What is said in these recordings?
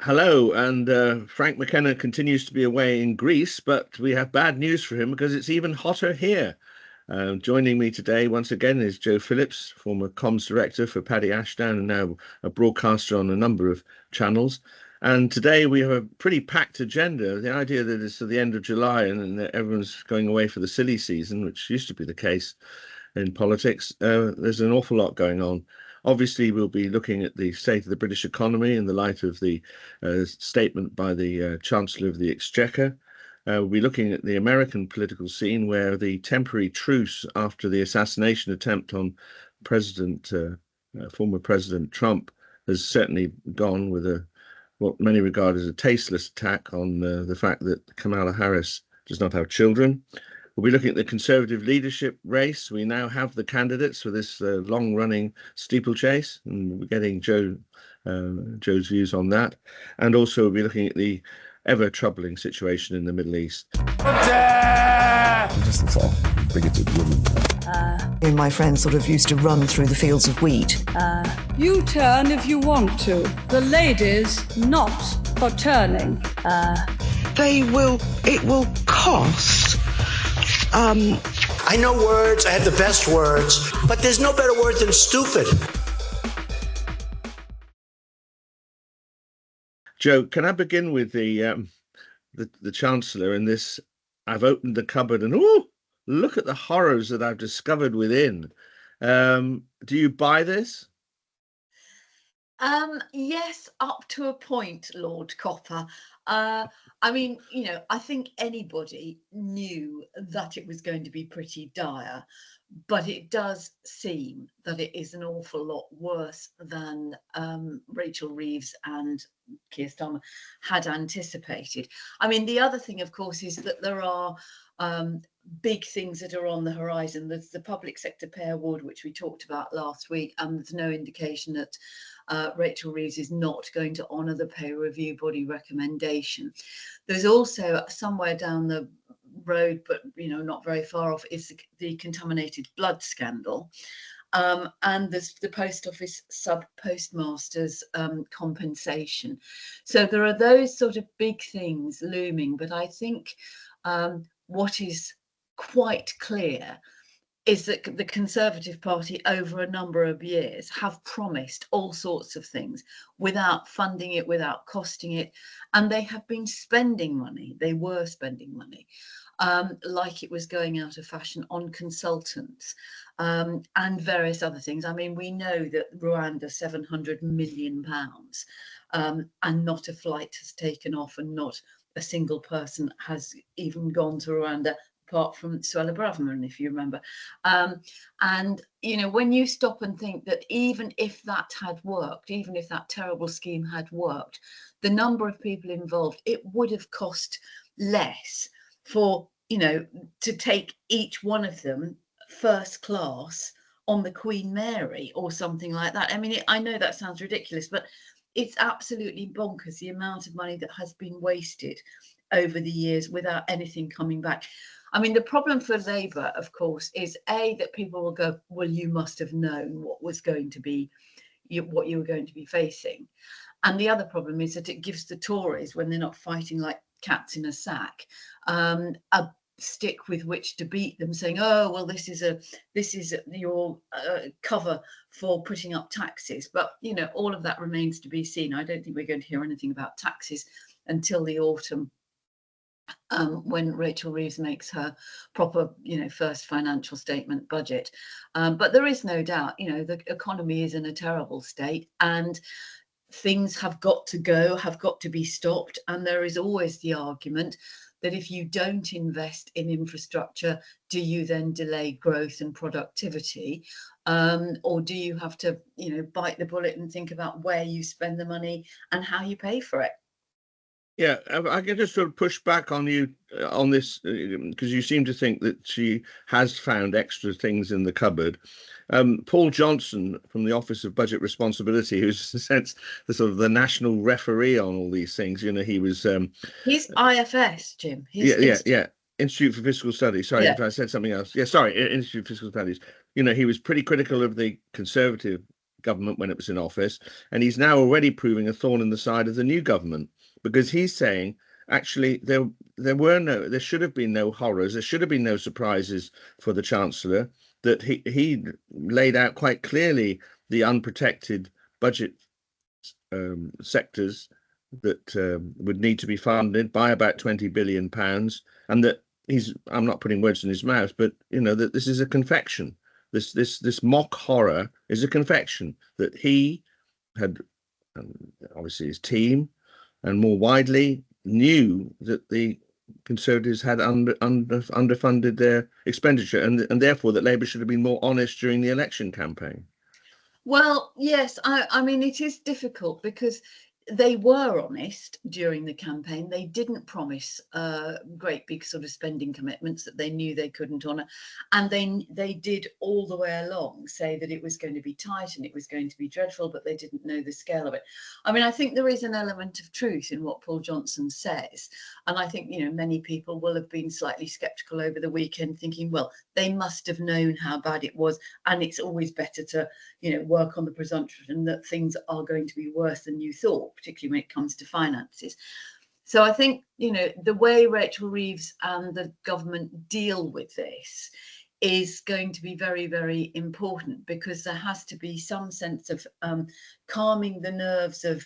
Hello, and Frank McKenna continues to be away in Greece, but we have bad news for him because it's even hotter here. Joining me today once again is Jo Phillips, former comms director for Paddy Ashdown and now a broadcaster on a number of channels. And today we have a pretty packed agenda. The idea that it's at the end of July and that everyone's going away for the silly season, which used to be the case in politics, there's an awful lot going on. Obviously, we'll be looking at the state of the British economy in the light of the statement by the Chancellor of the Exchequer. We'll be looking at the American political scene, where the temporary truce after the assassination attempt on former President Trump has certainly gone with what many regard as a tasteless attack on the fact that Kamala Harris does not have children. We'll be looking at the Conservative leadership race. We now have the candidates for this long-running steeplechase, and we're getting Jo's views on that. And also we'll be looking at the ever-troubling situation in the Middle East. Just looks all bigoted woman. Me and my friends sort of used to run through the fields of wheat. You turn if you want to. The ladies not for turning. It will cost. I know words, I have the best words, but there's no better word than stupid. Jo, can I begin with the Chancellor and this? I've opened the cupboard and look at the horrors that I've discovered within. Do you buy this? Yes, up to a point, Lord Copper. I mean, I think anybody knew that it was going to be pretty dire, but it does seem that it is an awful lot worse than Rachel Reeves and Keir Starmer had anticipated. I mean, the other thing, of course, is that there are big things that are on the horizon. There's the public sector pay award, which we talked about last week, and there's no indication that Rachel Reeves is not going to honour the pay review body recommendation. There's also somewhere down the road, but not very far off, is the contaminated blood scandal. And there's the post office sub postmasters compensation. So there are those sort of big things looming, but I think what is quite clear is that the Conservative Party over a number of years have promised all sorts of things without funding it, without costing it, and they have been spending money. They were spending money like it was going out of fashion on consultants and various other things. I mean, we know that Rwanda, £700 million, and not a flight has taken off, and not a single person has even gone to Rwanda, apart from Suella Braverman, if you remember. And, when you stop and think that even if that had worked, even if that terrible scheme had worked, the number of people involved, it would have cost less for, to take each one of them first class on the Queen Mary or something like that. I mean, I know that sounds ridiculous, but it's absolutely bonkers, the amount of money that has been wasted over the years without anything coming back. I mean, the problem for Labour, of course, is that people will go, well, you must have known what was going to be, what you were going to be facing. And the other problem is that it gives the Tories, when they're not fighting like cats in a sack, a stick with which to beat them, saying, oh, well, this is your cover for putting up taxes. But, all of that remains to be seen. I don't think we're going to hear anything about taxes until the autumn, when Rachel Reeves makes her proper, first financial statement budget. But there is no doubt, the economy is in a terrible state, and things have got to go, have got to be stopped. And there is always the argument that if you don't invest in infrastructure, do you then delay growth and productivity? Or do you have to, bite the bullet and think about where you spend the money and how you pay for it? Yeah, I can just sort of push back on you on this, because you seem to think that she has found extra things in the cupboard. Paul Johnson from the Office of Budget Responsibility, who's in a sense the sort of the national referee on all these things, he was he's IFS, Jim. Institute for Fiscal Studies. Sorry if I said something else. Yeah, sorry, Institute for Fiscal Studies. He was pretty critical of the Conservative government when it was in office, and he's now already proving a thorn in the side of the new government, because he's saying actually there should have been no horrors, there should have been no surprises for the Chancellor, that he laid out quite clearly the unprotected budget sectors that would need to be funded by about £20 billion, and that I'm not putting words in his mouth, but that this is a confection. This mock horror is a confection that he had, obviously his team, and more widely knew that the Conservatives had underfunded their expenditure, and therefore that Labour should have been more honest during the election campaign. Well, yes, I mean, it is difficult because they were honest during the campaign. They didn't promise great big sort of spending commitments that they knew they couldn't honour, and they did all the way along say that it was going to be tight and it was going to be dreadful, but they didn't know the scale of it. I mean, I think there is an element of truth in what Paul Johnson says, and I think many people will have been slightly sceptical over the weekend, thinking, well, they must have known how bad it was, and it's always better to work on the presumption that things are going to be worse than you thought, particularly when it comes to finances. So I think, the way Rachel Reeves and the government deal with this is going to be very, very important, because there has to be some sense of calming the nerves of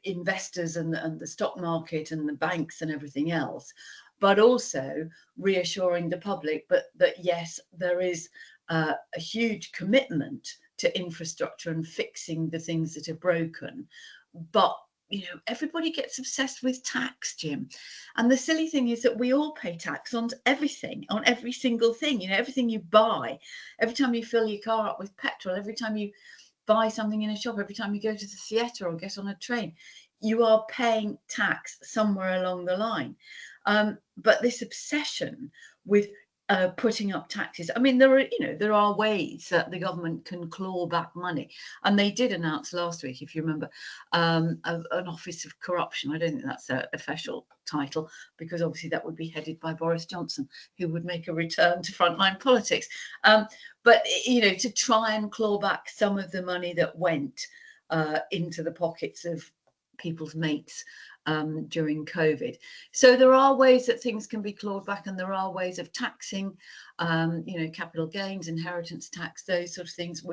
investors and the stock market and the banks and everything else, but also reassuring the public that yes, there is a huge commitment to infrastructure and fixing the things that are broken. But everybody gets obsessed with tax, Jim, and the silly thing is that we all pay tax on everything, on every single thing. Everything you buy, every time you fill your car up with petrol, every time you buy something in a shop, every time you go to the theatre or get on a train, you are paying tax somewhere along the line. But this obsession with putting up taxes, I mean, there are ways that the government can claw back money, and they did announce last week, if you remember, an office of corruption. I don't think that's an official title, because obviously that would be headed by Boris Johnson, who would make a return to frontline politics. But to try and claw back some of the money that went into the pockets of people's mates during COVID. So there are ways that things can be clawed back, and there are ways of taxing, capital gains, inheritance tax, those sort of things,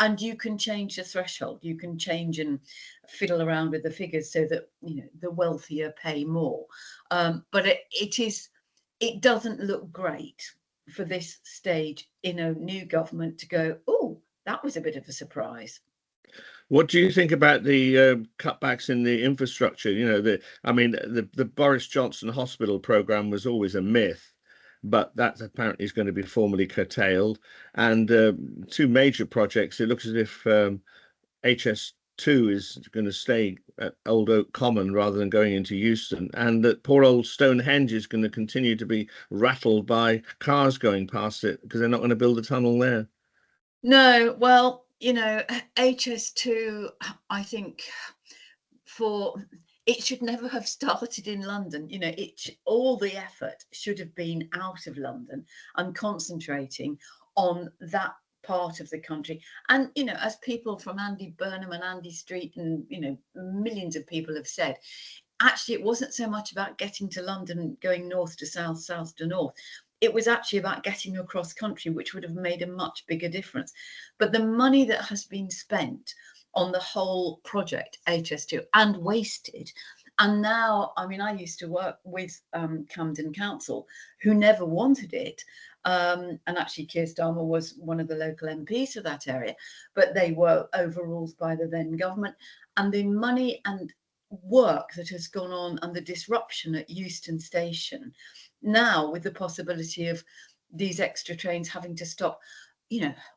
and you can change the threshold. You can change and fiddle around with the figures so that the wealthier pay more. But it doesn't look great for this stage in a new government to go, oh, that was a bit of a surprise. What do you think about the cutbacks in the infrastructure? The Boris Johnson hospital programme was always a myth, but that apparently is going to be formally curtailed. And two major projects, it looks as if HS2 is going to stay at Old Oak Common rather than going into Euston, and that poor old Stonehenge is going to continue to be rattled by cars going past it because they're not going to build a tunnel there. No, well, HS2, I think it should never have started in London. All the effort should have been out of London and concentrating on that part of the country. And, as people from Andy Burnham and Andy Street and, millions of people have said, actually, it wasn't so much about getting to London, going north to south, south to north. It was actually about getting across country, which would have made a much bigger difference. But the money that has been spent on the whole project, HS2, and wasted, and now, I mean, I used to work with Camden Council, who never wanted it. And actually, Keir Starmer was one of the local MPs for that area, but they were overruled by the then government. And the money and work that has gone on and the disruption at Euston Station, now with the possibility of these extra trains having to stop,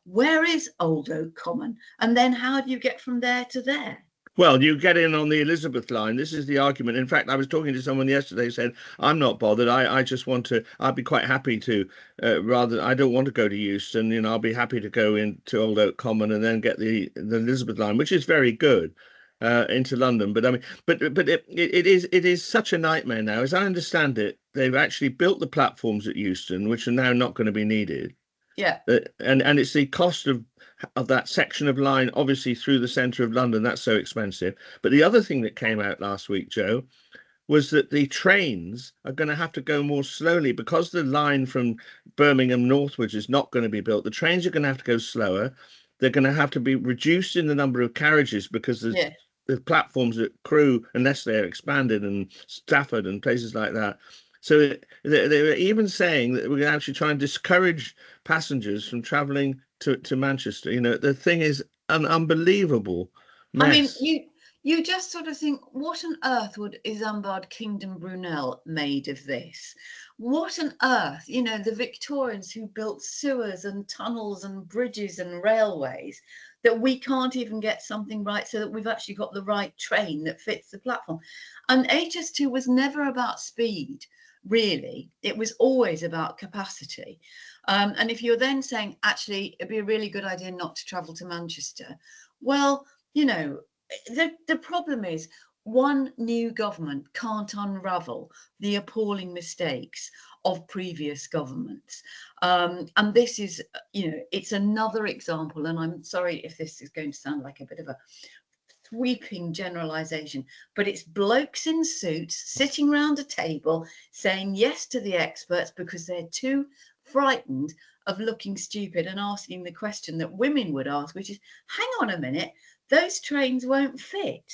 where is Old Oak Common? And then how do you get from there to there? Well, you get in on the Elizabeth line. This is the argument. In fact, I was talking to someone yesterday who said, I'm not bothered. I just want to, I'd be quite happy to, I don't want to go to Euston. I'll be happy to go into Old Oak Common and then get the Elizabeth line, which is very good, into London. But I mean, but it is such a nightmare now. As I understand it, they've actually built the platforms at Euston, which are now not going to be needed. Yeah. And it's the cost of that section of line, obviously through the centre of London. That's so expensive. But the other thing that came out last week, Joe, was that the trains are going to have to go more slowly because the line from Birmingham northwards is not going to be built. The trains are going to have to go slower. They're going to have to be reduced in the number of carriages because the platforms at Crewe, unless they're expanded, and Stafford and places like that. So they were even saying that we're going to actually try and discourage passengers from travelling to Manchester. You know, the thing is an unbelievable mess. I mean, you just sort of think, what on earth would Isambard Kingdom Brunel made of this? What on earth, you know, the Victorians who built sewers and tunnels and bridges and railways, that we can't even get something right so that we've actually got the right train that fits the platform. And HS2 was never about speed, really. It was always about capacity. And if you're then saying, actually, it'd be a really good idea not to travel to Manchester, well, you know, the problem is one new government can't unravel the appalling mistakes of previous governments. And this is, you know, it's another example. And I'm sorry if this is going to sound like a bit of a sweeping generalization, but it's blokes in suits sitting around a table saying yes to the experts because they're too frightened of looking stupid and asking the question that women would ask, which is, hang on a minute, those trains won't fit,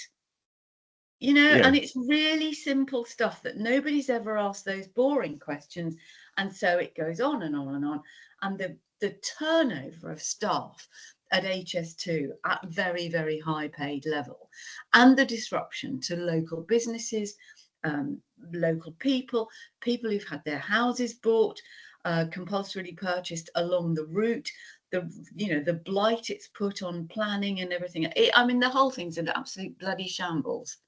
you know. And it's really simple stuff that nobody's ever asked those boring questions, and so it goes on and on and on. And the turnover of staff at HS2 at very, very high paid level, and the disruption to local businesses, local people who've had their houses bought compulsorily purchased along the route, the blight it's put on planning and everything. I mean, the whole thing's an absolute bloody shambles.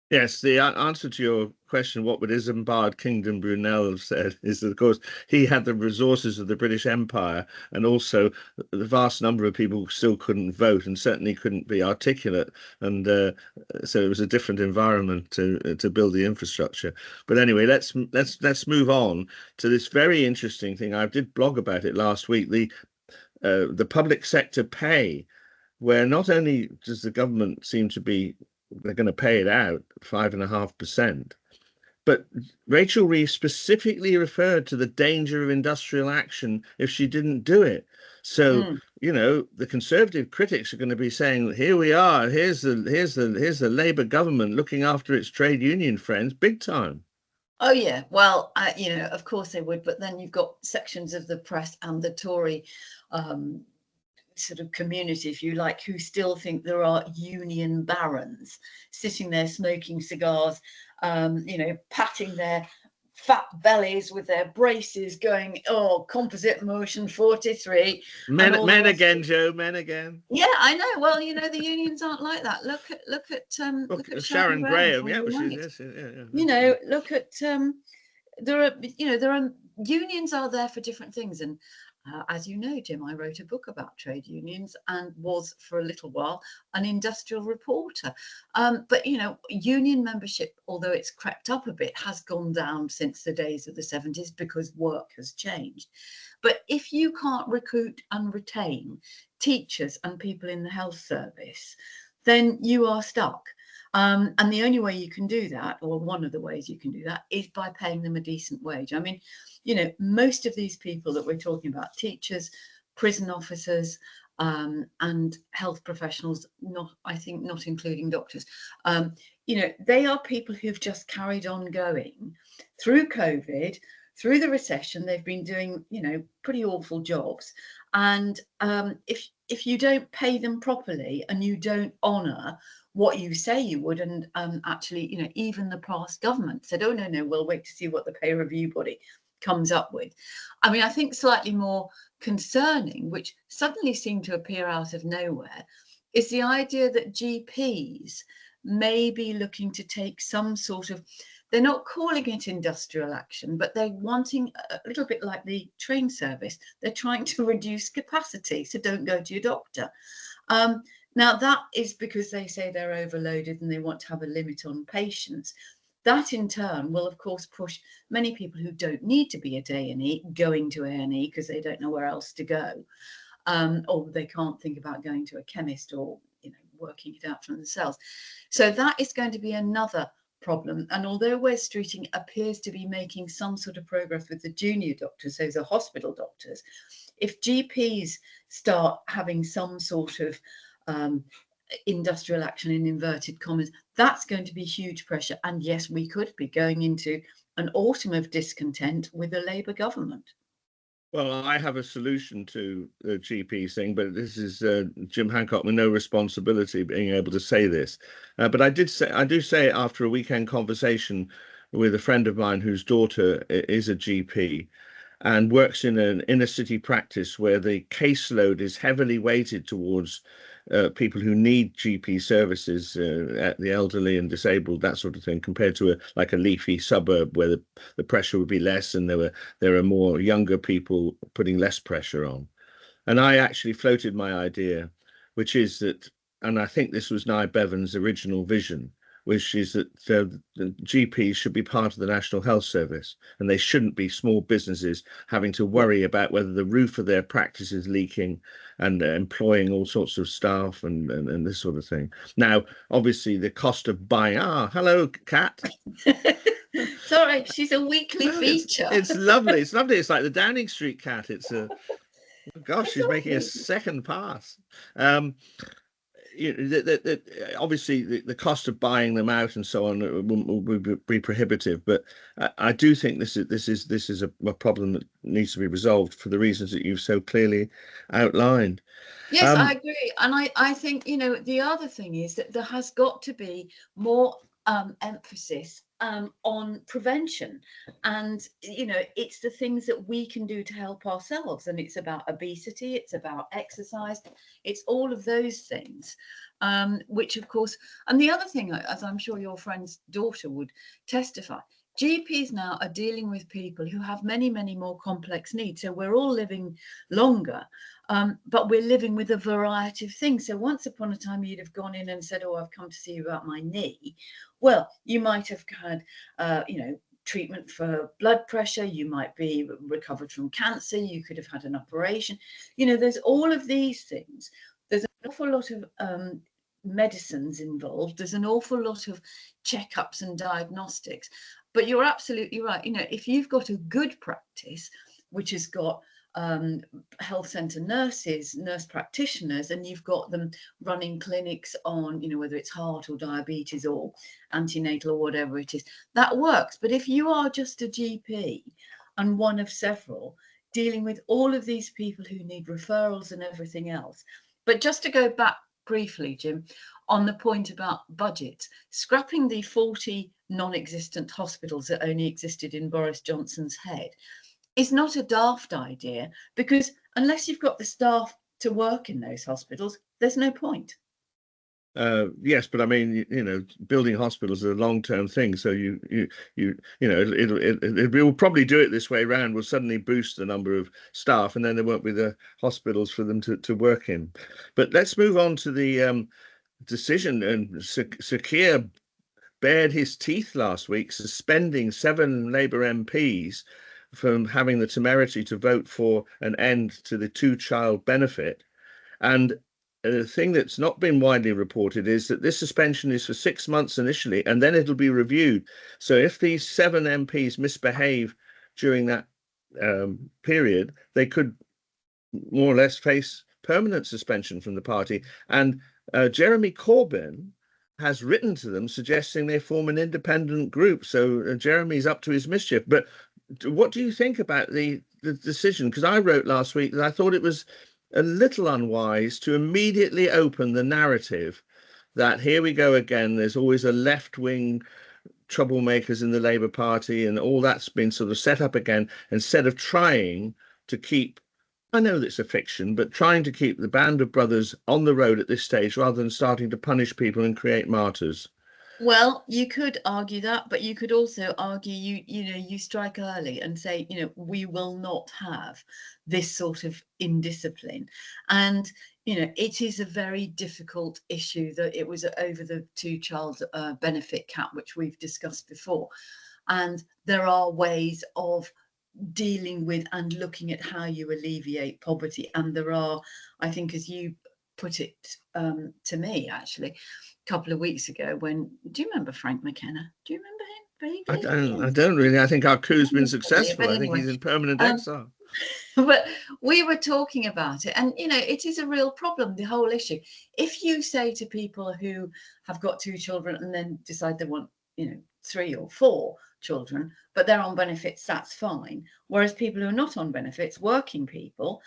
Yes, the answer to your question, what would Isambard Kingdom Brunel have said, is that, of course, he had the resources of the British Empire, and also the vast number of people still couldn't vote and certainly couldn't be articulate, and so it was a different environment to build the infrastructure. But anyway, let's move on to this very interesting thing. I did blog about it last week. The public sector pay, where not only does the government seem to be, they're going to pay it out 5.5%, but Rachel Reeves specifically referred to the danger of industrial action if she didn't do it. So you know, the Conservative critics are going to be saying, here we are, here's the Labour government looking after its trade union friends big time. Oh yeah, well, you know, of course they would, but then you've got sections of the press and the Tory sort of community, if you like, who still think there are union barons sitting there smoking cigars, you know, patting their fat bellies with their braces, going, "Oh, composite motion 43." Men again, Joe. Men again. Yeah, I know. Well, you know, the unions aren't like that. Look at Sharon Graham. Yeah, you know, look at there are unions are there for different things. And as you know, Jim, I wrote a book about trade unions and was for a little while an industrial reporter. But, you know, union membership, although it's crept up a bit, has gone down since the days of the 70s because work has changed. But if you can't recruit and retain teachers and people in the health service, then you are stuck. And the only way you can do that, or one of the ways you can do that, is by paying them a decent wage. I mean, you know, most of these people that we're talking about, teachers, prison officers, and health professionals, I think not including doctors, you know, they are people who've just carried on going through COVID, through the recession. They've been doing, you know, pretty awful jobs. And if you don't pay them properly and you don't honour what you say you would, and actually, you know, even the past government said, oh no, we'll wait to see what the pay review body comes up with. I mean, I think slightly more concerning, which suddenly seemed to appear out of nowhere, is the idea that GPs may be looking to take some sort of, they're not calling it industrial action, but they're wanting a little bit like the train service. They're trying to reduce capacity, so don't go to your doctor. Now, that is because they say they're overloaded and they want to have a limit on patients. That in turn will, of course, push many people who don't need to be at A&E going to A&E because they don't know where else to go, or they can't think about going to a chemist or working it out for themselves. So that is going to be another problem. And although Wes Streeting appears to be making some sort of progress with the junior doctors, those are hospital doctors, if GPs start having some sort of industrial action in inverted commas, that's going to be huge pressure. And yes, we could be going into an autumn of discontent with a Labour government. Well, I have a solution to the GP thing, but this is Jim Hancock with no responsibility being able to say this. But I do say it after a weekend conversation with a friend of mine whose daughter is a GP and works in an inner city practice where the caseload is heavily weighted towards people who need GP services, the elderly and disabled, that sort of thing, compared to a leafy suburb where the pressure would be less and there are more younger people putting less pressure on. And I actually floated my idea, which is that, and I think this was Nye Bevan's original vision, which is that the GPs should be part of the National Health Service, and they shouldn't be small businesses having to worry about whether the roof of their practice is leaking and employing all sorts of staff and this sort of thing. Now, obviously, the cost of buying... hello, Kat. Sorry, she's a weekly feature. It's lovely. It's lovely. It's like the Downing Street cat. It's a... Gosh, she's making a second pass. Obviously the cost of buying them out and so on will be prohibitive, but I do think this is a problem that needs to be resolved for the reasons that you've so clearly outlined. Yes, I agree, and I think the other thing is that there has got to be more emphasis on prevention, and it's the things that we can do to help ourselves, and it's about obesity, it's about exercise, it's all of those things, which of course, and the other thing, as I'm sure your friend's daughter would testify, GPs now are dealing with people who have many more complex needs. So we're all living longer, but we're living with a variety of things. So once upon a time, you'd have gone in and said, "Oh, I've come to see you about my knee." Well, you might have had, treatment for blood pressure. You might be recovered from cancer. You could have had an operation. There's all of these things. There's an awful lot of medicines involved. There's an awful lot of checkups and diagnostics. But you're absolutely right. If you've got a good practice, which has got health centre nurses, nurse practitioners, and you've got them running clinics on, whether it's heart or diabetes or antenatal or whatever it is, that works. But if you are just a GP and one of several dealing with all of these people who need referrals and everything else. But just to go back briefly, Jim, on the point about budget, scrapping the 40 non-existent hospitals that only existed in Boris Johnson's head is not a daft idea, because unless you've got the staff to work in those hospitals, there's no point. Yes, but I mean, building hospitals is a long-term thing. So it will probably do it this way round. Will suddenly boost the number of staff, and then there won't be the hospitals for them to work in. But let's move on to the decision. And Sir Keir bared his teeth last week, suspending 7 Labour MPs from having the temerity to vote for an end to the 2-child benefit. And the thing that's not been widely reported is that this suspension is for 6 months initially, and then it'll be reviewed. So if these 7 MPs misbehave during that period, they could more or less face permanent suspension from the party. And Jeremy Corbyn has written to them suggesting they form an independent group. So Jeremy's up to his mischief. But what do you think about the decision? Because I wrote last week that I thought it was a little unwise to immediately open the narrative that here we go again. There's always a left-wing troublemakers in the Labour Party, and all that's been sort of set up again, instead of trying to keep, I know that's a fiction, but trying to keep the band of brothers on the road at this stage rather than starting to punish people and create martyrs. Well, you could argue that, but you could also argue you strike early and say, we will not have this sort of indiscipline. And it is a very difficult issue. That it was over the two-child benefit cap, which we've discussed before, and there are ways of dealing with and looking at how you alleviate poverty. And there are, I think, as you put it to me actually a couple of weeks ago, do you remember Frank McKenna? Do you remember him vaguely? I don't really. I think our coup's been successful. But I think anyway, he's in permanent exile. but we were talking about it, and it is a real problem, the whole issue. If you say to people who have got 2 children and then decide they want 3 or 4 children, but they're on benefits, that's fine. Whereas people who are not on benefits, working people,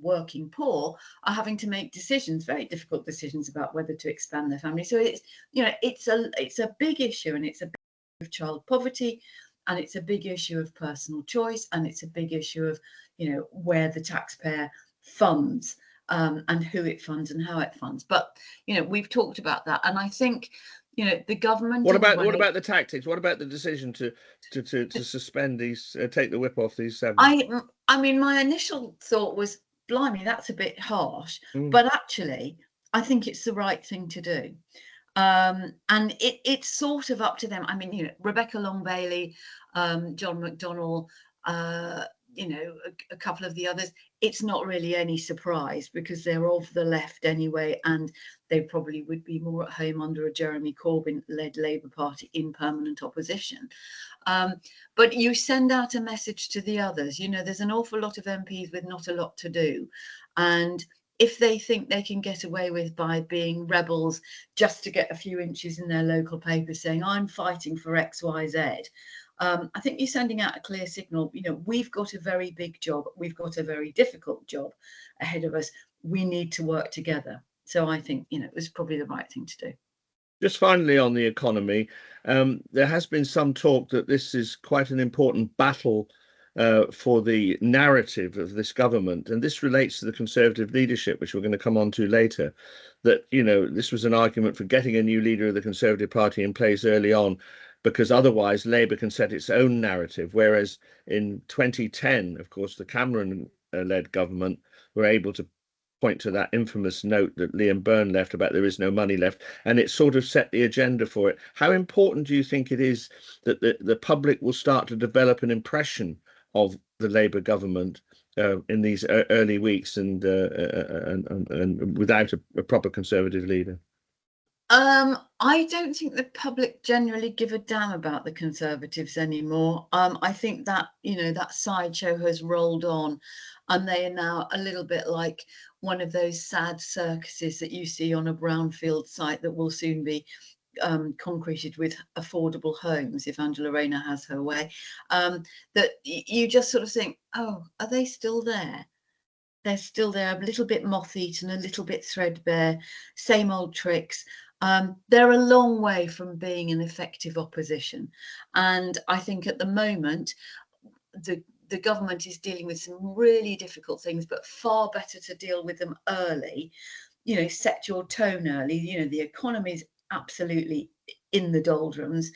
working poor, are having to make decisions, very difficult decisions, about whether to expand their family. So it's a big issue, and it's a big issue of child poverty, and it's a big issue of personal choice, and it's a big issue of where the taxpayer funds and who it funds and how it funds. But we've talked about that, and I think the government. What about the tactics? What about the decision to suspend these, take the whip off these 7? I mean, my initial thought was, blimey, that's a bit harsh. But actually, I think it's the right thing to do. And it's sort of up to them. I mean, Rebecca Long Bailey, John McDonnell, a couple of the others, it's not really any surprise because they're of the left anyway, and they probably would be more at home under a Jeremy Corbyn-led Labour Party in permanent opposition. But you send out a message to the others. There's an awful lot of MPs with not a lot to do, and if they think they can get away with by being rebels just to get a few inches in their local paper saying, I'm fighting for X, Y, Z, I think you're sending out a clear signal. We've got a very big job. We've got a very difficult job ahead of us. We need to work together. So I think, it was probably the right thing to do. Just finally on the economy, there has been some talk that this is quite an important battle for the narrative of this government. And this relates to the Conservative leadership, which we're going to come on to later, that, this was an argument for getting a new leader of the Conservative Party in place early on, because otherwise Labour can set its own narrative. Whereas in 2010, of course, the Cameron-led government were able to point to that infamous note that Liam Byrne left about there is no money left, and it sort of set the agenda for it. How important do you think it is that the public will start to develop an impression of the Labour government in these early weeks and without a proper Conservative leader? I don't think the public generally give a damn about the Conservatives anymore. I think that, that sideshow has rolled on, and they are now a little bit like one of those sad circuses that you see on a brownfield site that will soon be concreted with affordable homes if Angela Rayner has her way. That you just sort of think, oh, are they still there? They're still there, a little bit moth-eaten, a little bit threadbare, same old tricks. They're a long way from being an effective opposition. And I think at the moment, the government is dealing with some really difficult things, but far better to deal with them early. Set your tone early. The economy is absolutely in the doldrums.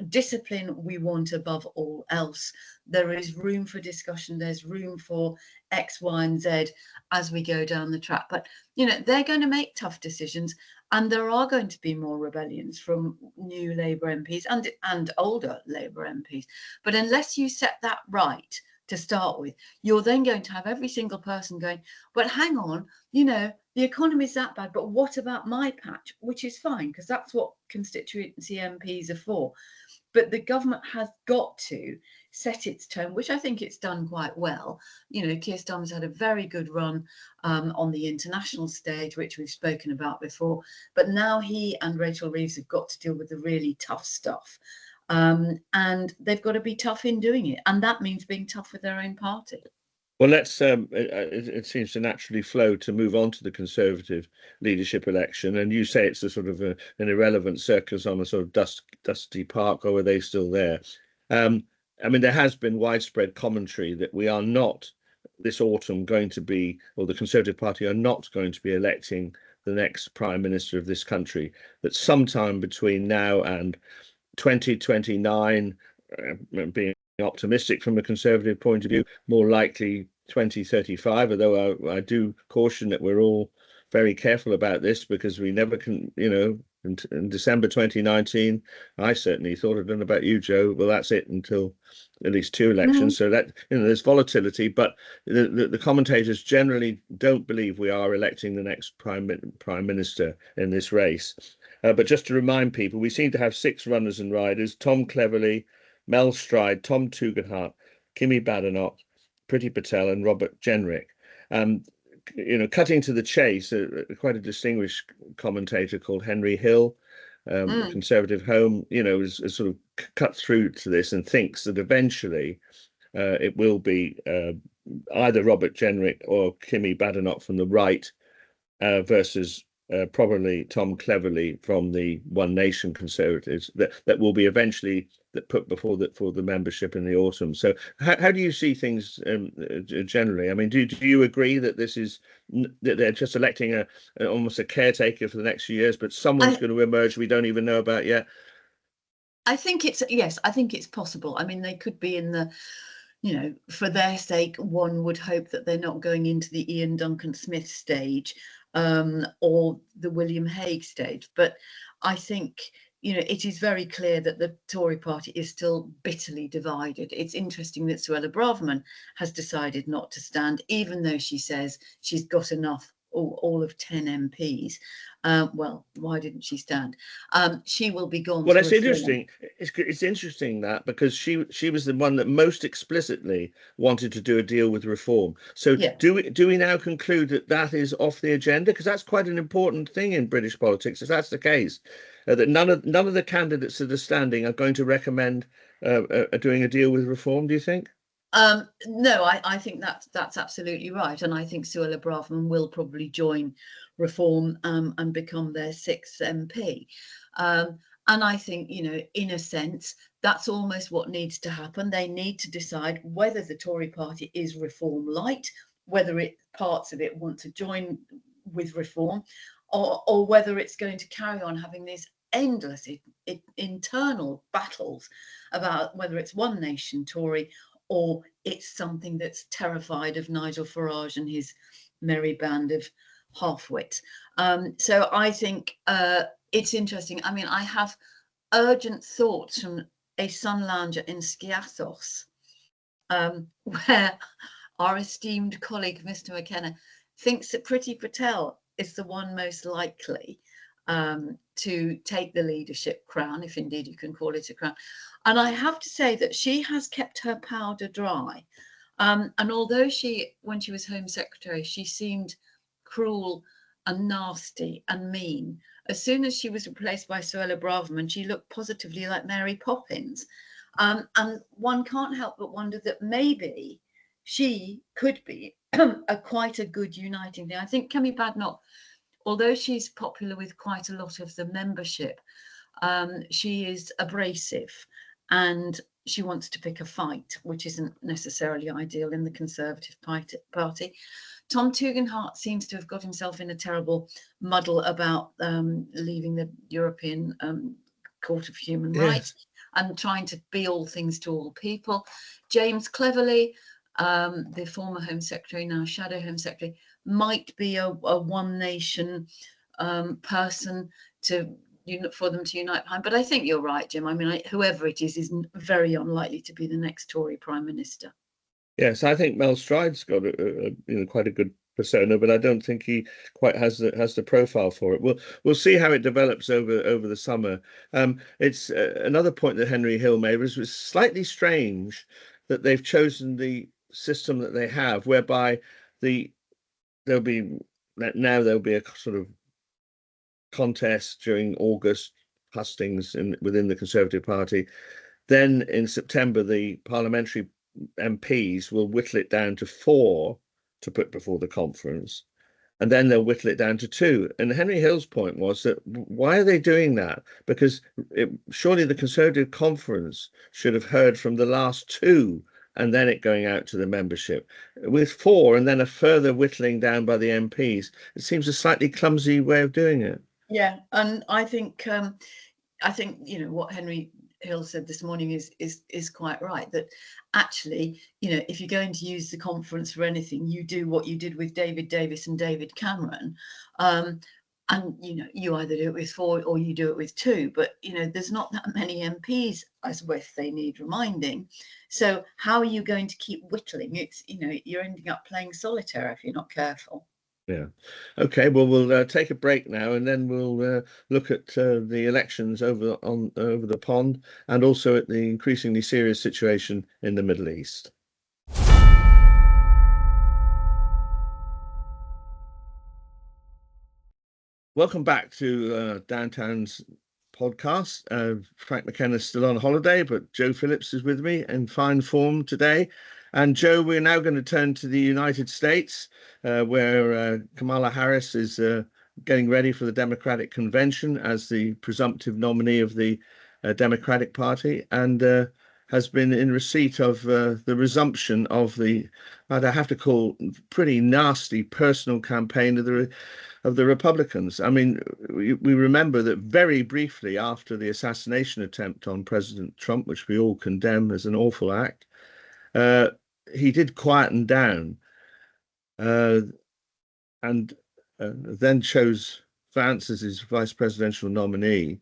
Discipline we want above all else. There is room for discussion. There's room for X, Y, and Z as we go down the track. But, they're going to make tough decisions. And there are going to be more rebellions from new Labour MPs and older Labour MPs. But unless you set that right to start with, you're then going to have every single person going, but hang on, the economy's that bad, but what about my patch? Which is fine, because that's what constituency MPs are for. But the government has got to set its tone, which I think it's done quite well. Keir Starmer's had a very good run on the international stage, which we've spoken about before. But now he and Rachel Reeves have got to deal with the really tough stuff. And they've got to be tough in doing it. And that means being tough with their own party. Well, let's. It seems to naturally flow to move on to the Conservative leadership election, and you say it's a sort of an irrelevant circus on a sort of dusty park, or are they still there? I mean, there has been widespread commentary that we are not this autumn going to be, or the Conservative Party are not going to be electing the next Prime Minister of this country. That sometime between now and 2029, being optimistic from a Conservative point of view, more likely 2035, although I do caution that we're all very careful about this, because we never can, in December 2019, I certainly thought, I don't know about you, Joe, well, that's it until at least 2 elections. So that, there's volatility, but the commentators generally don't believe we are electing the next prime minister in this race. But just to remind people, we seem to have 6 runners and riders: Tom Cleverly, Mel Stride, Tom Tugendhat, Kimi Badenoch, Priti Patel, and Robert Jenrick. Cutting to the chase, quite a distinguished commentator called Henry Hill, the Conservative Home, has sort of cut through to this and thinks that eventually it will be either Robert Jenrick or Kimi Badenoch from the right versus probably Tom Cleverly from the One Nation Conservatives that will be eventually put before the membership in the autumn. So how do you see things generally? I mean, do you agree that this is that they're just electing almost a caretaker for the next few years, but someone's going to emerge we don't even know about yet? I think it's possible. I mean, they could be in the, for their sake, one would hope that they're not going into the Ian Duncan Smith stage or the William Hague stage. But I think, it is very clear that the Tory party is still bitterly divided. It's interesting that Suella Braverman has decided not to stand, even though she says she's got enough, all of 10 MPs. Well, why didn't she stand? She will be gone. Well, that's interesting. It's interesting that, because she was the one that most explicitly wanted to do a deal with reform. So do we now conclude that is off the agenda? Because that's quite an important thing in British politics. If that's the case, that none of the candidates that are standing are going to recommend doing a deal with reform. Do you think? No, I think that's absolutely right, and I think Suella Braverman will probably join Reform and become their 6th MP. And I think, in a sense, that's almost what needs to happen. They need to decide whether the Tory party is Reform light, whether parts of it want to join with Reform, or whether it's going to carry on having these endless internal battles about whether it's One Nation Tory or it's something that's terrified of Nigel Farage and his merry band of half-wits. So I think it's interesting. I mean, I have urgent thoughts from a sun lounger in Skiathos, where our esteemed colleague, Mr. McKenna, thinks that Priti Patel is the one most likely to take the leadership crown, if indeed you can call it a crown. And I have to say that she has kept her powder dry. And although when she was Home Secretary, she seemed cruel and nasty and mean, as soon as she was replaced by Suella Braverman, she looked positively like Mary Poppins. And one can't help but wonder that maybe she could be quite a good uniting thing. I think Kemi Badenoch, although she's popular with quite a lot of the membership, she is abrasive and she wants to pick a fight, which isn't necessarily ideal in the Conservative Party. Tom Tugendhat seems to have got himself in a terrible muddle about leaving the European Court of Human Rights and trying to be all things to all people. James Cleverly, the former Home Secretary, now Shadow Home Secretary, might be a One Nation person for them to unite behind. But I think you're right, Jim. I mean, whoever it is very unlikely to be the next Tory Prime Minister. Yes, I think Mel Stride's got quite a good persona, but I don't think he quite has the profile for it. We'll see how it develops over the summer. It's another point that Henry Hill made was slightly strange that they've chosen the system that they have, whereby there'll be a sort of contest during August, hustings within the Conservative Party. Then in September, the parliamentary MPs will whittle it down to 4 to put before the conference, and then they'll whittle it down to 2. And Henry Hill's point was that why are they doing that? Because surely the Conservative conference should have heard from the last 2 and then it going out to the membership. With 4 and then a further whittling down by the MPs, it seems a slightly clumsy way of doing it. Yeah, and I think what Henry Hill said this morning is quite right, that actually, if you're going to use the conference for anything, you do what you did with David Davis and David Cameron. And, you either do it with 4 or you do it with 2. But, there's not that many MPs as if they need reminding. So how are you going to keep whittling? It's, you're ending up playing solitaire if you're not careful. Yeah. Okay. Well, we'll take a break now, and then we'll look at the elections over the pond, and also at the increasingly serious situation in the Middle East. Welcome back to Downtown's podcast. Frank McKenna is still on holiday, but Jo Phillips is with me in fine form today. And Jo, we're now going to turn to the United States, where Kamala Harris is getting ready for the Democratic convention as the presumptive nominee of the Democratic Party, and has been in receipt of the resumption of what I have to call pretty nasty personal campaign of the Republicans. I mean, we remember that very briefly after the assassination attempt on President Trump, which we all condemn as an awful act, he did quieten down, and then chose Vance as his vice presidential nominee.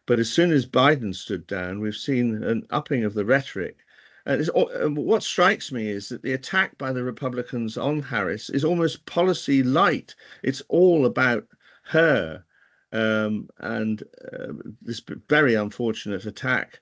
But as soon as Biden stood down, we've seen an upping of the rhetoric. What strikes me is that the attack by the Republicans on Harris is almost policy light. It's all about her, and this very unfortunate attack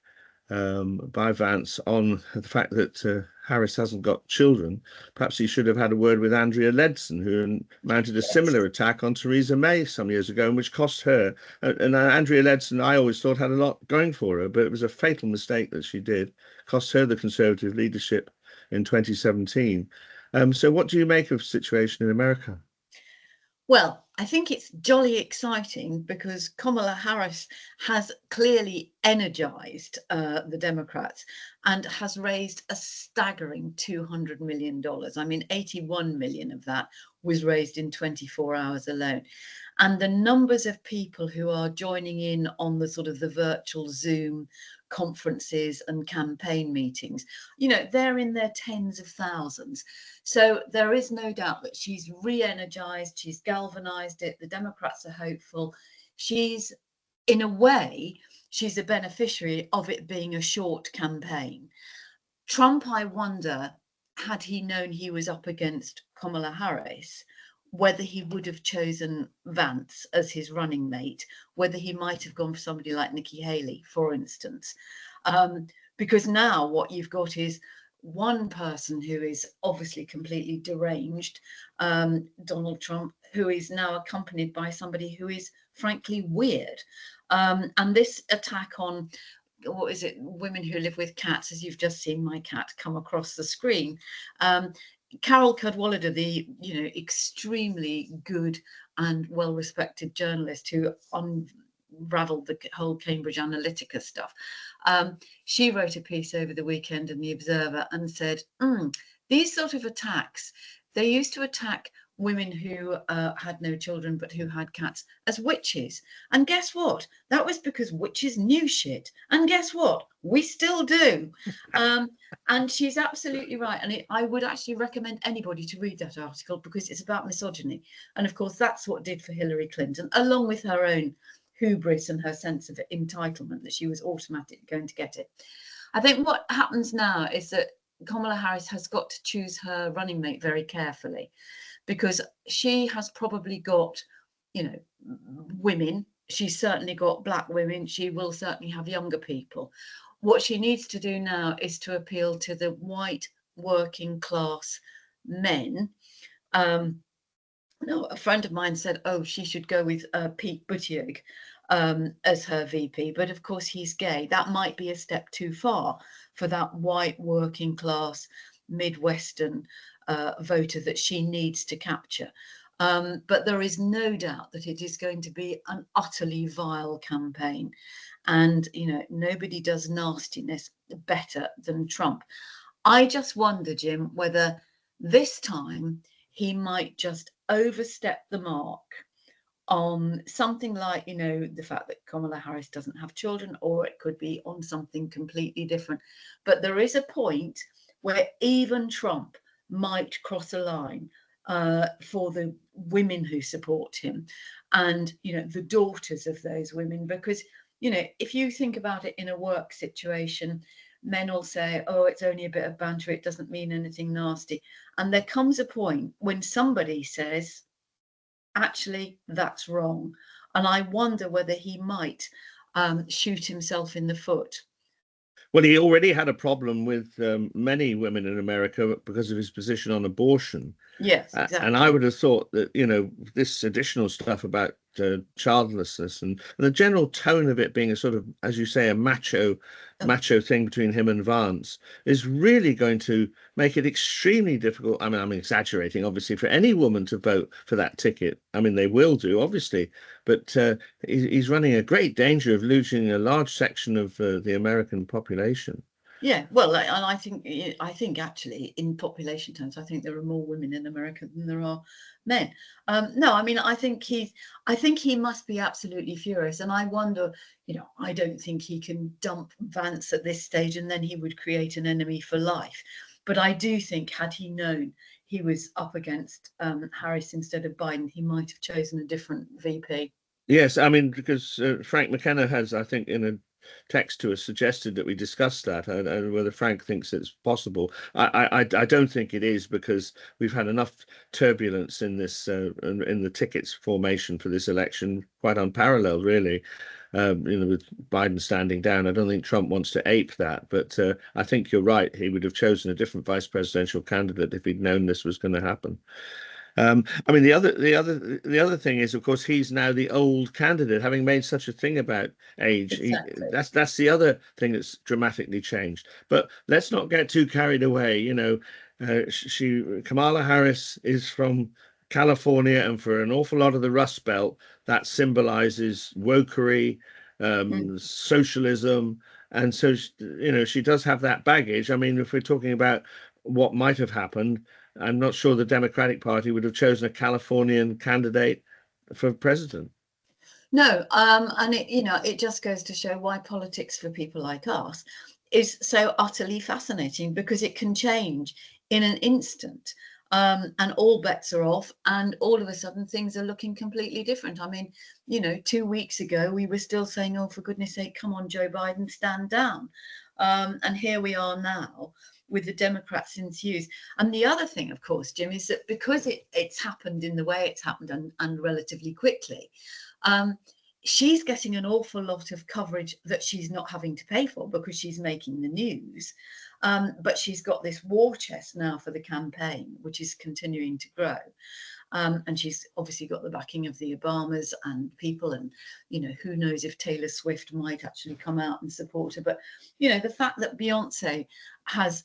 by Vance on the fact that Harris hasn't got children. Perhaps he should have had a word with Andrea Leadsom, who mounted a similar attack on Theresa May some years ago, and which cost her. And Andrea Leadsom, I always thought, had a lot going for her, but it was a fatal mistake that she did. Cost her the Conservative leadership in 2017. So what do you make of the situation in America? Well, I think it's jolly exciting because Kamala Harris has clearly energized the Democrats and has raised a staggering $200 million. I mean, 81 million of that was raised in 24 hours alone. And the numbers of people who are joining in on the sort of the virtual Zoom conferences and campaign meetings, they're in their tens of thousands. So there is no doubt that she's re-energized, she's galvanized it. The Democrats are hopeful. She's, in a way, she's a beneficiary of it being a short campaign. Trump, I wonder, had he known he was up against Kamala Harris, whether he would have chosen Vance as his running mate, whether he might have gone for somebody like Nikki Haley, for instance. Because now what you've got is one person who is obviously completely deranged, Donald Trump, who is now accompanied by somebody who is frankly weird. And this attack on, what is it, women who live with cats, as you've just seen my cat come across the screen. Carol Cadwallader, the extremely good and well-respected journalist who unraveled the whole Cambridge Analytica stuff, she wrote a piece over the weekend in the Observer and said, these sort of attacks, they used to attack women who had no children but who had cats as witches. And guess what? That was because witches knew shit. And guess what? We still do. And she's absolutely right. And I would actually recommend anybody to read that article because it's about misogyny. And of course, that's what did for Hillary Clinton, along with her own hubris and her sense of entitlement that she was automatically going to get it. I think what happens now is that Kamala Harris has got to choose her running mate very carefully, because she has probably got, women. She's certainly got black women. She will certainly have younger people. What she needs to do now is to appeal to the white working class men. A friend of mine said, she should go with Pete Buttigieg as her VP. But of course, he's gay. That might be a step too far for that white working class Midwestern voter that she needs to capture. But there is no doubt that it is going to be an utterly vile campaign. And, nobody does nastiness better than Trump. I just wonder, Jim, whether this time he might just overstep the mark, on something like, the fact that Kamala Harris doesn't have children, or it could be on something completely different. But there is a point where even Trump might cross a line for the women who support him and, the daughters of those women. Because, if you think about it in a work situation, men will say, oh, it's only a bit of banter, it doesn't mean anything nasty. And there comes a point when somebody says, actually, that's wrong. And I wonder whether he might shoot himself in the foot. Well, he already had a problem with many women in America because of his position on abortion. Yes, exactly. And I would have thought that, this additional stuff about childlessness and the general tone of it being a sort of, as you say, a macho thing between him and Vance is really going to make it extremely difficult. I mean, I'm exaggerating, obviously, for any woman to vote for that ticket. I mean, they will do, obviously, but he's running a great danger of losing a large section of the American population. Yeah, well, and I think actually, in population terms, I think there are more women in America than there are men. No, I mean, I think he must be absolutely furious, and I wonder, I don't think he can dump Vance at this stage, and then he would create an enemy for life. But I do think, had he known he was up against Harris instead of Biden, he might have chosen a different VP. Yes, I mean, because Frank McKenna has, I think, in a text to us suggested that we discuss that and whether Frank thinks it's possible. I don't think it is, because we've had enough turbulence in this in the tickets formation for this election, quite unparalleled, really. With Biden standing down, I don't think Trump wants to ape that, but I think you're right. He would have chosen a different vice presidential candidate if he'd known this was going to happen. I mean, the other thing is, of course, he's now the old candidate, having made such a thing about age. Exactly. That's the other thing that's dramatically changed. But let's not get too carried away. Kamala Harris is from California, and for an awful lot of the Rust Belt, that symbolizes wokery, socialism, and so she does have that baggage. I mean, if we're talking about what might have happened, I'm not sure the Democratic Party would have chosen a Californian candidate for president. No, and it just goes to show why politics for people like us is so utterly fascinating, because it can change in an instant, and all bets are off, and all of a sudden things are looking completely different. I mean, 2 weeks ago we were still saying, oh, for goodness sake, come on, Joe Biden, stand down. And here we are now, with the Democrats enthused. And the other thing, of course, Jim, is that because it's happened in the way it's happened and relatively quickly, she's getting an awful lot of coverage that she's not having to pay for because she's making the news. But she's got this war chest now for the campaign, which is continuing to grow. And she's obviously got the backing of the Obamas and people, and who knows if Taylor Swift might actually come out and support her. But the fact that Beyonce has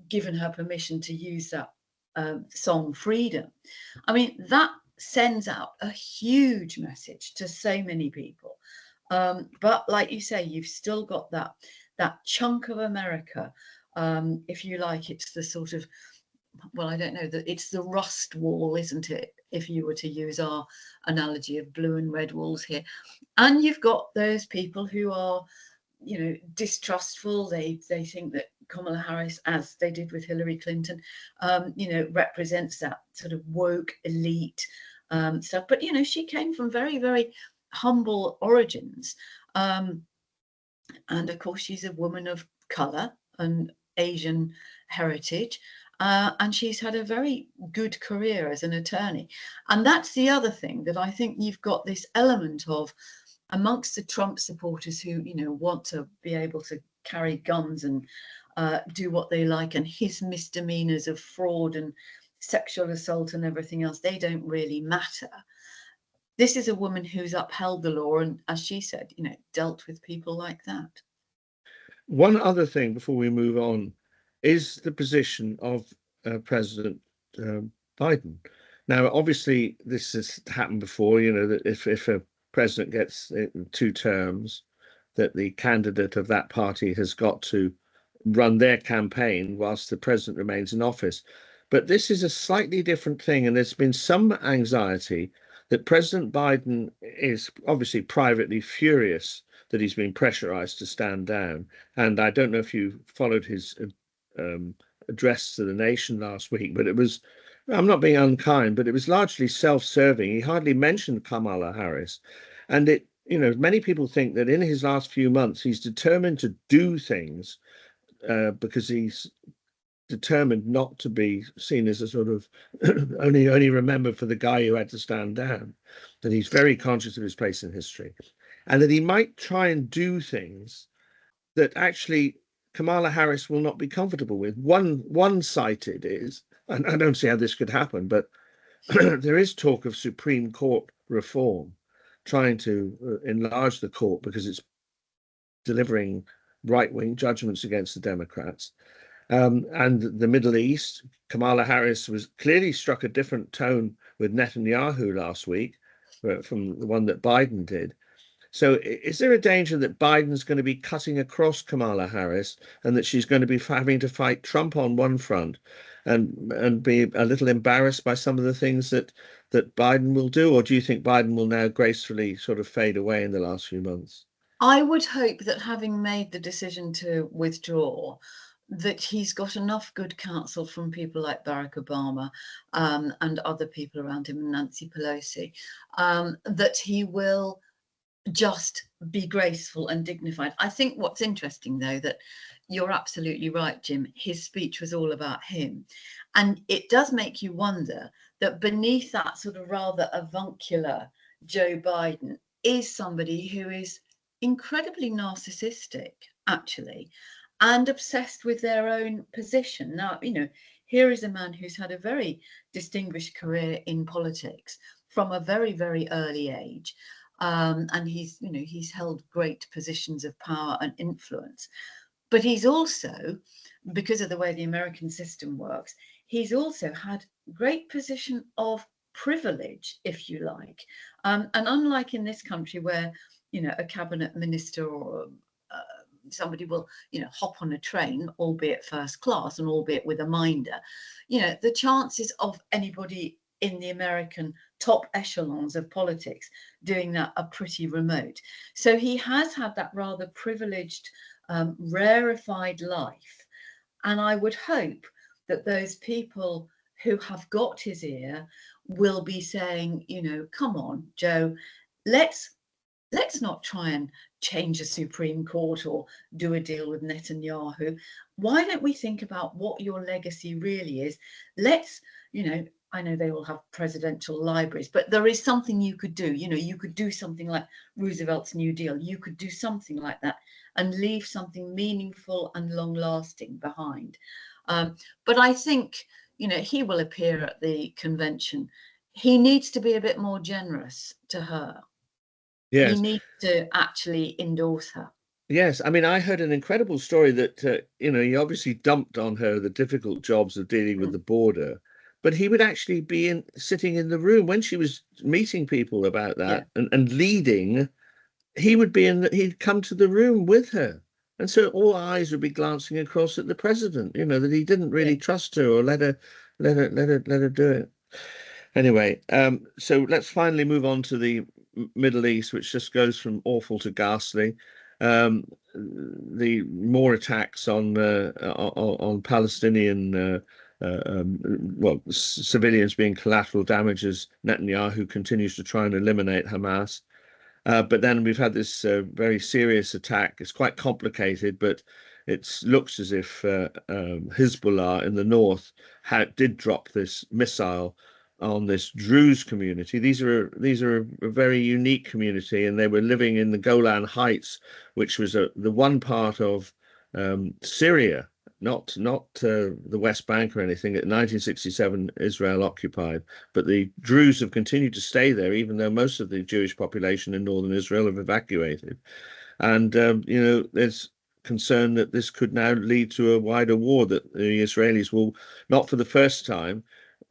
given her permission to use that song Freedom, I mean, that sends out a huge message to so many people. But like you say, you've still got that chunk of America, if you like. It's the sort of, well, I don't know, that it's the rust wall, isn't it, if you were to use our analogy of blue and red walls here. And you've got those people who are distrustful. They think that Kamala Harris, as they did with Hillary Clinton, represents that sort of woke elite stuff. But she came from very, very humble origins, and of course she's a woman of color and Asian heritage, and she's had a very good career as an attorney. And that's the other thing, that I think you've got this element of, amongst the Trump supporters who want to be able to carry guns and do what they like, and his misdemeanors of fraud and sexual assault and everything else, they don't really matter. This is a woman who's upheld the law and, as she said, dealt with people like that. One other thing before we move on is the position of President Biden. Now, obviously, this has happened before, that if a president gets 2 terms, that the candidate of that party has got to run their campaign whilst the president remains in office. But this is a slightly different thing, and there's been some anxiety that President Biden is obviously privately furious that he's been pressurized to stand down. And I don't know if you followed his address to the nation last week, but it was, I'm not being unkind, but it was largely self-serving. He hardly mentioned Kamala Harris. And it, many people think that in his last few months, he's determined to do things because he's determined not to be seen as a sort of only remembered for the guy who had to stand down, that he's very conscious of his place in history, and that he might try and do things that actually Kamala Harris will not be comfortable with. One cited is, and I don't see how this could happen, but there is talk of Supreme Court reform, trying to enlarge the court because it's delivering right-wing judgments against the Democrats. And the Middle East, Kamala Harris was clearly struck a different tone with Netanyahu last week from the one that Biden did. So is there a danger that Biden's going to be cutting across Kamala Harris and that she's going to be having to fight Trump on one front and be a little embarrassed by some of the things that Biden will do? Or do you think Biden will now gracefully sort of fade away in the last few months? I would hope that having made the decision to withdraw, that he's got enough good counsel from people like Barack Obama and other people around him, and Nancy Pelosi, that he will just be graceful and dignified. I think what's interesting, though, that you're absolutely right, Jim, his speech was all about him. And it does make you wonder that beneath that sort of rather avuncular Joe Biden is somebody who is incredibly narcissistic, actually, and obsessed with their own position. Now, here is a man who's had a very distinguished career in politics from a very, very early age. And he's held great positions of power and influence. But he's also, because of the way the American system works, he's also had great position of privilege, if you like. And unlike in this country where, a cabinet minister or somebody will, hop on a train, albeit first class and albeit with a minder, the chances of anybody in the American top echelons of politics doing that are pretty remote. So he has had that rather privileged, rarefied life. And I would hope that those people who have got his ear will be saying, come on, Joe, let's not try and change the Supreme Court or do a deal with Netanyahu. Why don't we think about what your legacy really is? Let's, I know they all have presidential libraries, but there is something you could do. You could do something like Roosevelt's New Deal. You could do something like that and leave something meaningful and long lasting behind. But I think, he will appear at the convention. He needs to be a bit more generous to her. Yes. He needs to actually endorse her. Yes, I mean, I heard an incredible story that, he obviously dumped on her the difficult jobs of dealing with the border, but he would actually be sitting in the room when she was meeting people about that and leading. He'd come to the room with her. And so all eyes would be glancing across at the president, that he didn't really trust her or let her do it. Anyway, so let's finally move on to the Middle East, which just goes from awful to ghastly. The more attacks on Palestinian civilians being collateral damage as Netanyahu continues to try and eliminate Hamas. But then we've had this very serious attack. It's quite complicated, but it looks as if Hezbollah in the north did drop this missile on this Druze community. These are a very unique community, and they were living in the Golan Heights, which was the one part of Syria, not the West Bank or anything. At 1967, Israel occupied, but the Druze have continued to stay there, even though most of the Jewish population in northern Israel have evacuated. And there's concern that this could now lead to a wider war, that the Israelis will, not for the first time,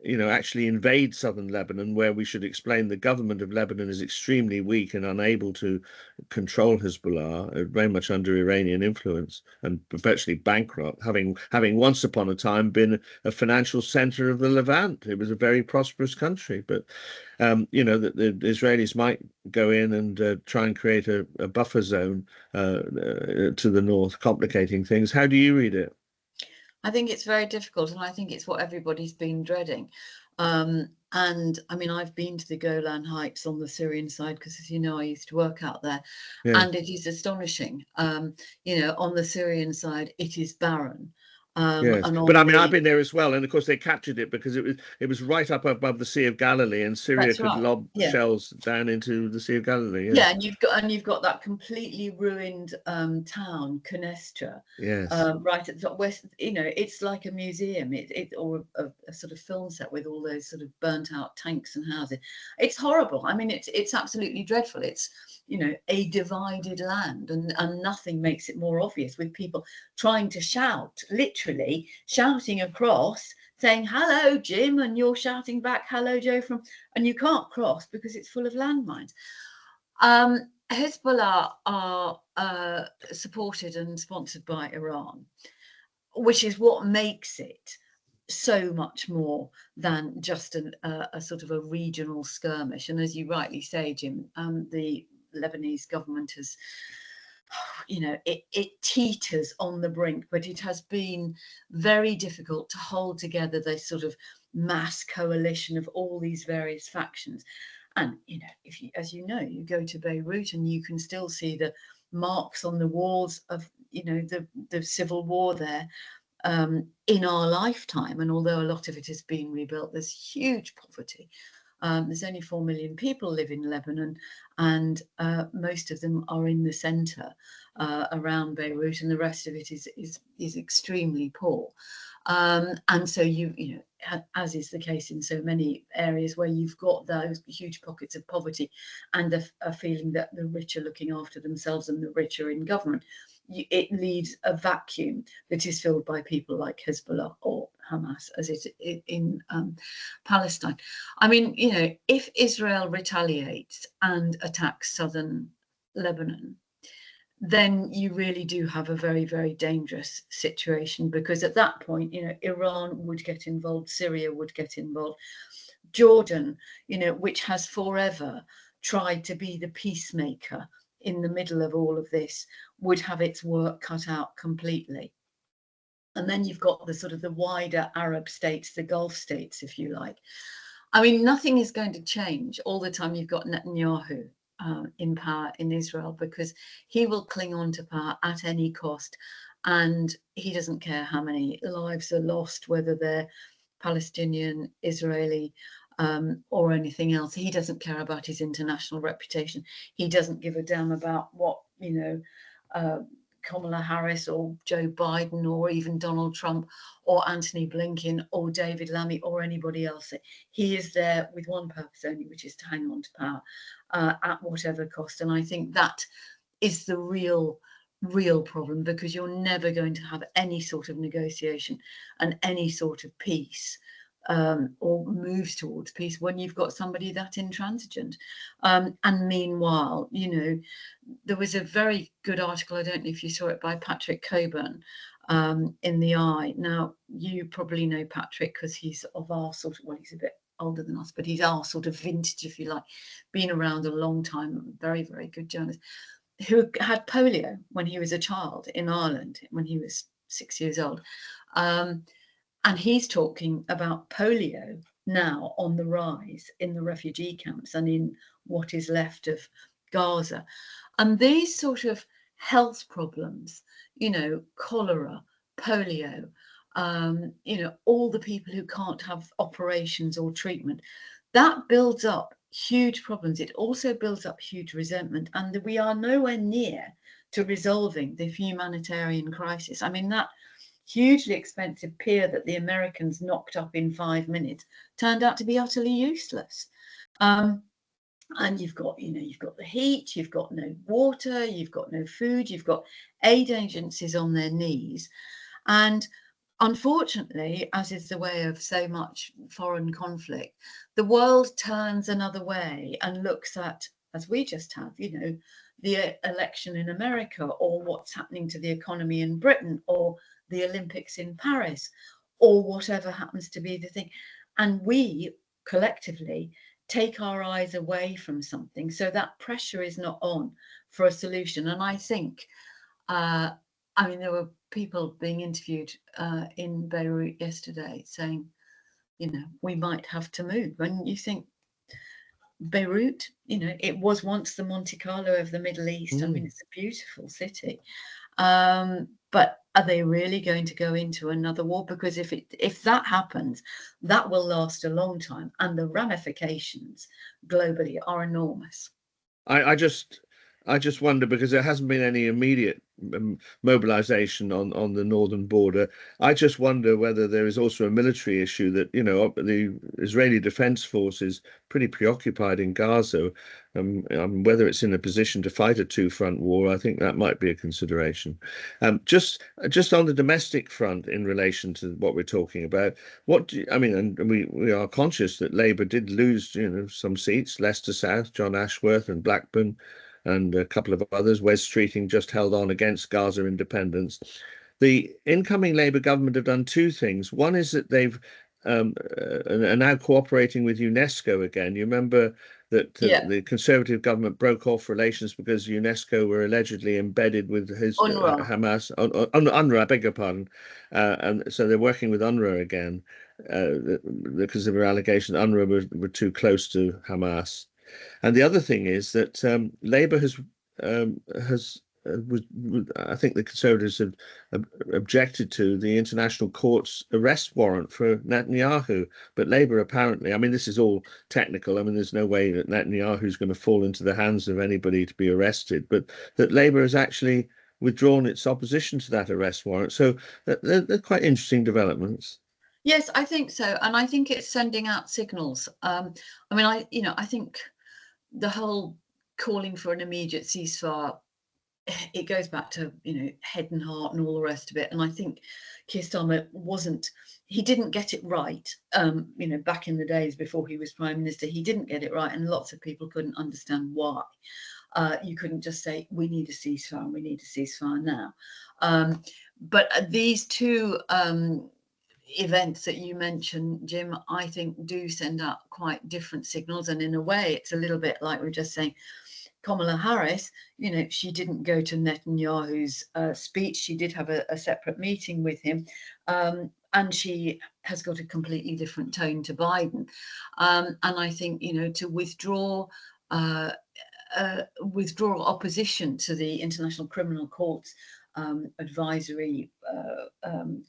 actually invade southern Lebanon, where we should explain the government of Lebanon is extremely weak and unable to control Hezbollah, very much under Iranian influence and virtually bankrupt, having once upon a time been a financial center of the Levant. It was a very prosperous country, but that the Israelis might go in and try and create a buffer zone to the north, complicating things. How do you read it? I think it's very difficult, and I think it's what everybody's been dreading. And I mean, I've been to the Golan Heights on the Syrian side because, as you know, I used to work out there, and it is astonishing. On the Syrian side, it is barren. Yes, but I mean, I've been there as well, and of course they captured it because it was right up above the Sea of Galilee, and Syria could lob shells down into the Sea of Galilee. Yeah, and you've got that completely ruined town, Canestra. Yes, right at the top. West, it's like a museum, or a sort of film set with all those sort of burnt out tanks and houses. It's horrible. I mean, it's absolutely dreadful. It's a divided land, and nothing makes it more obvious, with people trying to shout, literally shouting across, saying hello Jim, and you're shouting back hello Joe, and you can't cross because it's full of landmines. Hezbollah are supported and sponsored by Iran, which is what makes it so much more than just a sort of a regional skirmish. And as you rightly say, Jim, the Lebanese government has, it teeters on the brink, but it has been very difficult to hold together this sort of mass coalition of all these various factions. And if you, as you know, you go to Beirut and you can still see the marks on the walls of the civil war there in our lifetime. And although a lot of it has been rebuilt, there's huge poverty. There's only 4 million people live in Lebanon, and most of them are in the centre around Beirut, and the rest of it is extremely poor. And so as is the case in so many areas where you've got those huge pockets of poverty and a feeling that the rich are looking after themselves and the rich are in government, it leaves a vacuum that is filled by people like Hezbollah or Hamas, as it in Palestine. I mean, if Israel retaliates and attacks southern Lebanon, then you really do have a very, very dangerous situation, because at that point, Iran would get involved, Syria would get involved, Jordan, which has forever tried to be the peacemaker in the middle of all of this, would have its work cut out completely. And then you've got the sort of the wider Arab states, the Gulf states, if you like. I mean, nothing is going to change all the time. You've got Netanyahu in power in Israel, because he will cling on to power at any cost, and he doesn't care how many lives are lost, whether they're Palestinian, Israeli, or anything else. He doesn't care about his international reputation. He doesn't give a damn about what Kamala Harris or Joe Biden or even Donald Trump or Anthony Blinken or David Lammy or anybody else. He is there with one purpose only, which is to hang on to power at whatever cost. And I think that is the real problem, because you're never going to have any sort of negotiation and any sort of peace or moves towards peace when you've got somebody that intransigent. And meanwhile, there was a very good article, I don't know if you saw it, by Patrick Coburn in The Eye. Now, you probably know Patrick because he's of our sort of, well, he's a bit older than us, but he's our sort of vintage, if you like, been around a long time, very, very good journalist, who had polio when he was a child in Ireland, when he was 6 years old. And he's talking about polio now on the rise in the refugee camps and in what is left of Gaza. And these sort of health problems, cholera, polio, all the people who can't have operations or treatment, that builds up huge problems. It also builds up huge resentment. And we are nowhere near to resolving the humanitarian crisis. I mean, that hugely expensive pier that the Americans knocked up in 5 minutes turned out to be utterly useless. And you've got the heat, you've got no water, you've got no food, you've got aid agencies on their knees. And unfortunately, as is the way of so much foreign conflict, the world turns another way and looks at, as we just have, the election in America, or what's happening to the economy in Britain, or the Olympics in Paris, or whatever happens to be the thing. And we collectively take our eyes away from something, so that pressure is not on for a solution. And I think, there were people being interviewed in Beirut yesterday saying, we might have to move. And you think, Beirut, it was once the Monte Carlo of the Middle East. I mean, it's a beautiful city. But are they really going to go into another war? Because if that happens, that will last a long time, and the ramifications globally are enormous. I just wonder, because there hasn't been any immediate mobilization on the northern border. I just wonder whether there is also a military issue that, the Israeli Defense Force is pretty preoccupied in Gaza. Whether it's in a position to fight a two-front war, I think that might be a consideration. Just on the domestic front, in relation to what we're talking about, and we are conscious that Labour did lose, some seats, Leicester South, John Ashworth and Blackburn, and a couple of others. Wes Streeting just held on against Gaza independence. The incoming Labour government have done two things. One is that they've are now cooperating with UNESCO again. You remember that the Conservative government broke off relations because UNESCO were allegedly embedded with Hamas. UNRWA, I beg your pardon. And so they're working with UNRWA again because there were allegations UNRWA were too close to Hamas. And the other thing is that Labour I think the Conservatives have objected to the International Court's arrest warrant for Netanyahu. But Labour apparently, this is all technical. There's no way that Netanyahu's going to fall into the hands of anybody to be arrested. But that Labour has actually withdrawn its opposition to that arrest warrant. So they're quite interesting developments. Yes, I think so. And I think it's sending out signals. I think the whole calling for an immediate ceasefire, it goes back to, head and heart and all the rest of it. And I think Keir Starmer didn't get it right, back in the days before he was Prime Minister. He didn't get it right, and lots of people couldn't understand why. You couldn't just say, we need a ceasefire and we need a ceasefire now. But these two events that you mentioned, Jim, I think do send out quite different signals. And in a way, it's a little bit like we were just saying, Kamala Harris, she didn't go to Netanyahu's speech. She did have a separate meeting with him. And she has got a completely different tone to Biden. And I think, to withdraw opposition to the International Criminal Court's advisory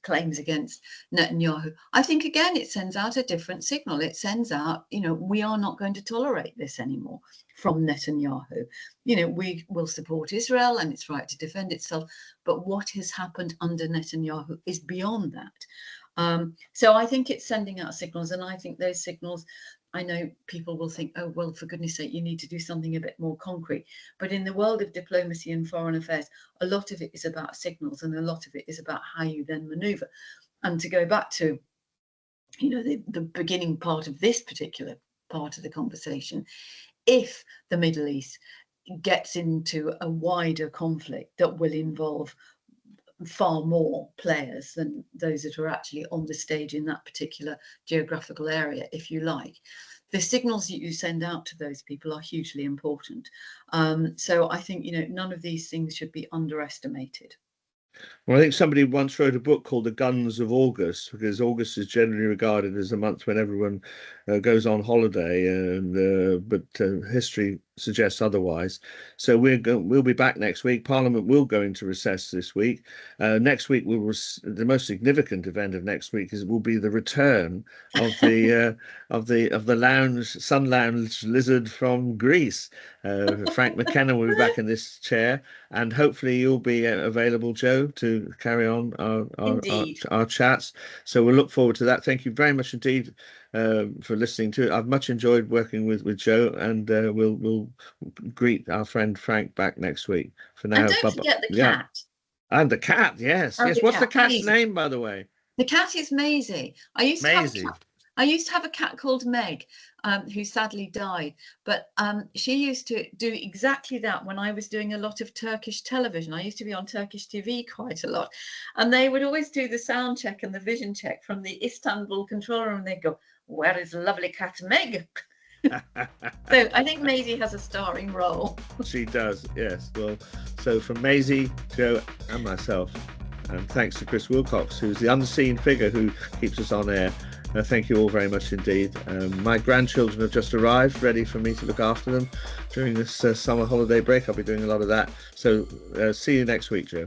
claims against Netanyahu, I think again it sends out a different signal. It sends out, we are not going to tolerate this anymore from Netanyahu. We will support Israel and its right to defend itself, but what has happened under Netanyahu is beyond that. So I think it's sending out signals, and I think those signals, I know people will think, oh, well, for goodness sake, you need to do something a bit more concrete. But in the world of diplomacy and foreign affairs, a lot of it is about signals, and a lot of it is about how you then maneuver. And to go back to, the beginning part of this particular part of the conversation, if the Middle East gets into a wider conflict that will involve far more players than those that are actually on the stage in that particular geographical area, if you like, the signals that you send out to those people are hugely important. So I think, none of these things should be underestimated. Well, I think somebody once wrote a book called The Guns of August, because August is generally regarded as a month when everyone goes on holiday, but history suggests otherwise. So we'll be back next week. Parliament will go into recess this week. Next week, the most significant event of next week will be the return of the of the sun lounge lizard from Greece. Frank McKenna will be back in this chair, and hopefully you'll be available, Jo, to carry on our chats. So we'll look forward to that. Thank you very much indeed for listening to it. I've much enjoyed working with Jo, and we'll greet our friend Frank back next week. For now, and don't forget the cat. And the cat, yes. What's the cat's name, by the way? The cat is Maisie. I used Maisie. I used to have a cat called Meg, who sadly died, but she used to do exactly that when I was doing a lot of Turkish television. I used to be on Turkish TV quite a lot, and they would always do the sound check and the vision check from the Istanbul control room, and they'd go, "Where is lovely cat Meg?" So I think Maisie has a starring role. She does, yes. Well, so from Maisie, Jo, and myself, and thanks to Chris Wilcox, who's the unseen figure who keeps us on air. Thank you all very much indeed. My grandchildren have just arrived, ready for me to look after them during this summer holiday break. I'll be doing a lot of that. So see you next week, Jo.